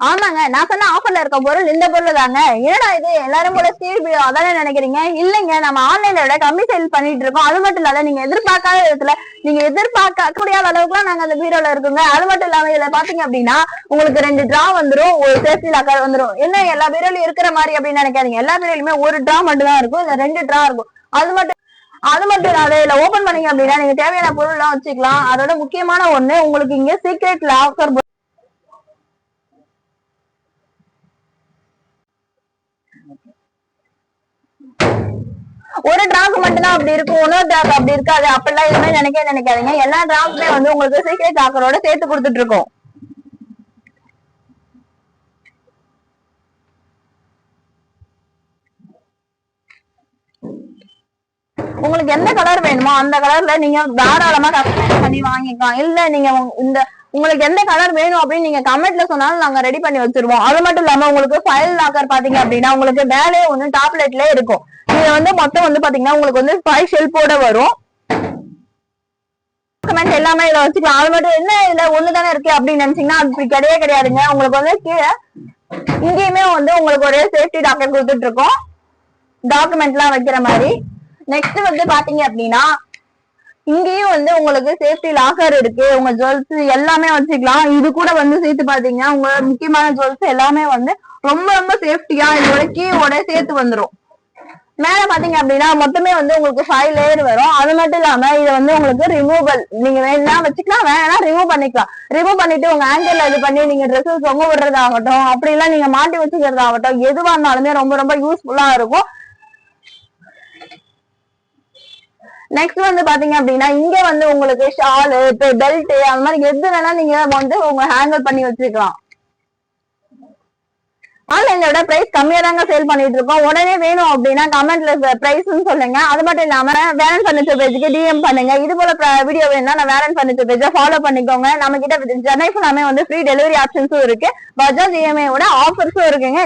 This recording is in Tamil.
ஆமாங்க, நான் சொன்ன ஆஃபர்ல இருக்க பொருள் இந்த பொருள் தாங்க. என்னடா இது எல்லாரும் போல ஸ்டீல் பீரோ அதானே நினைக்கிறீங்க? இல்லைங்க, நம்ம ஆன்லைன்ல விட கம்மி சேல் பண்ணிட்டு இருக்கோம். அது மட்டும் இல்லாத நீங்க எதிர்பார்க்காத விதத்துல நீங்க எதிர்பார்க்க முடியாத அளவுக்குலாம் நாங்க அந்த பீரோல இருக்குங்க. அது மட்டும் இல்லாம இதுல பாத்தீங்க அப்படின்னா உங்களுக்கு 2 டிரா வந்துரும், ஒரு சேஃப்டி லாக்கர் வந்துரும். என்ன எல்லா பீரோலயும் இருக்கிற மாதிரி அப்படின்னு நினைக்காதீங்க. எல்லா பீரோலயுமே ஒரு டிரா மட்டும் தான் இருக்கும், இல்ல 2 டிரா இருக்கும். அது மட்டும் இல்லாத இதுல ஓபன் பண்ணீங்க அப்படின்னா நீங்க தேவையான பொருள் எல்லாம் வச்சுக்கலாம். அதோட முக்கியமான ஒண்ணு, உங்களுக்கு இங்க சீக்ரெட் லாக்கர் ஒரு டிராக்கு மட்டும்தான் அப்படி இருக்கும், இன்னொரு டிராக் அப்படி இருக்காது. அப்படிலாம் எதுவுமே நினைக்காதீங்க. எல்லா டிராக்குமே வந்து உங்களுக்கு சீக்ரெட் லாக்கரோட சேர்த்து கொடுத்துட்டு இருக்கோம். உங்களுக்கு எந்த கலர் வேணுமோ அந்த கலர்ல நீங்க தாராளமா கஸ்டமைஸ் பண்ணி வாங்கிக்கலாம். இல்ல நீங்க இந்த உங்களுக்கு எந்த கலர் வேணும் அப்படின்னு நீங்க கமெண்ட்ல சொன்னாலும் நாங்க ரெடி பண்ணி வச்சிருவோம். அது மட்டும் இல்லாம உங்களுக்கு ஃபைல் லாக்கர் பாத்தீங்க அப்படின்னா உங்களுக்கு மேலே ஒண்ணு டாப்லெட்ல இருக்கும். இது வந்து மொத்தம் வந்து பாத்தீங்கன்னா உங்களுக்கு வந்து 5 ஷெல்ஃபோட வரும். டாக்குமெண்ட் எல்லாமே இதுல வச்சுக்கலாம். அது மட்டும் என்ன இதுல ஒண்ணுதானே இருக்கு அப்படின்னு நினைச்சீங்கன்னா அது கிடையாதுங்க. உங்களுக்கு வந்து கீழே இங்கேயுமே வந்து உங்களுக்கு ஒரு சேஃப்டி டாக்கெட் கொடுத்துட்டு இருக்கோம், டாக்குமெண்ட் எல்லாம் வைக்கிற மாதிரி. நெக்ஸ்ட் வந்து பாத்தீங்க அப்படின்னா இங்கேயும் வந்து உங்களுக்கு சேஃப்டி லாக்கர் இருக்கு. உங்க ஜுவல்ஸ் எல்லாமே வச்சுக்கலாம். இது கூட வந்து சேர்த்து பாத்தீங்கன்னா உங்க முக்கியமான ஜுவல்ஸ் எல்லாமே வந்து ரொம்ப ரொம்ப சேஃப்டியா இதோட கீயோட சேர்த்து வந்துரும். மேல பாத்தீங்க அப்படின்னா மொத்தமே வந்து உங்களுக்கு 5 லேயர் வரும். அது மட்டும் இல்லாம இது வந்து உங்களுக்கு ரிமூவல், நீங்க வேணா வச்சுக்கலாம், வேணா ரிமூவ் பண்ணிக்கலாம். ரிமூவ் பண்ணிட்டு உங்க ஆங்கிள் இது பண்ணி நீங்க ட்ரெஸ்ஸஸ் தொங்க விடுறதாகட்டும், அப்படி எல்லாம் நீங்க மாட்டி வச்சுக்கிறதாகட்டும், எதுவா இருந்தாலுமே ரொம்ப ரொம்ப யூஸ்ஃபுல்லா இருக்கும். நெக்ஸ்ட் வந்து பாத்தீங்க அப்படின்னா இங்க வந்து உங்களுக்கு ஷாலு, பெல்ட் அந்த மாதிரி எது வேணா நீங்க வந்து உங்க ஹேங்கல் பண்ணி வச்சுக்கலாம். ஆன்லைன்ல விட பிரைஸ் கம்மியா தாங்க சேல் பண்ணிட்டு இருக்கோம். உடனே வேணும் அப்படின்னா கமெண்ட்ல பிரைஸ்ன்னு சொல்லுங்க. அது மட்டும் இல்லாம வேலன் பர்னிச்சர் பேஜுக்கு டிஎம் பண்ணுங்க. இது போல வீடியோ வேணும்னா நான் வேலன் பர்னிச்சர் பேஜை ஃபாலோ பண்ணிக்கோங்க. நம்ம கிட்ட சென்னை ஃபுல்லாமே வந்து ஃப்ரீ டெலிவரி ஆப்ஷன்ஸும் இருக்கு, பஜாஜ் இஎம்ஐ ஓட ஆஃபர்ஸும் இருக்குங்க.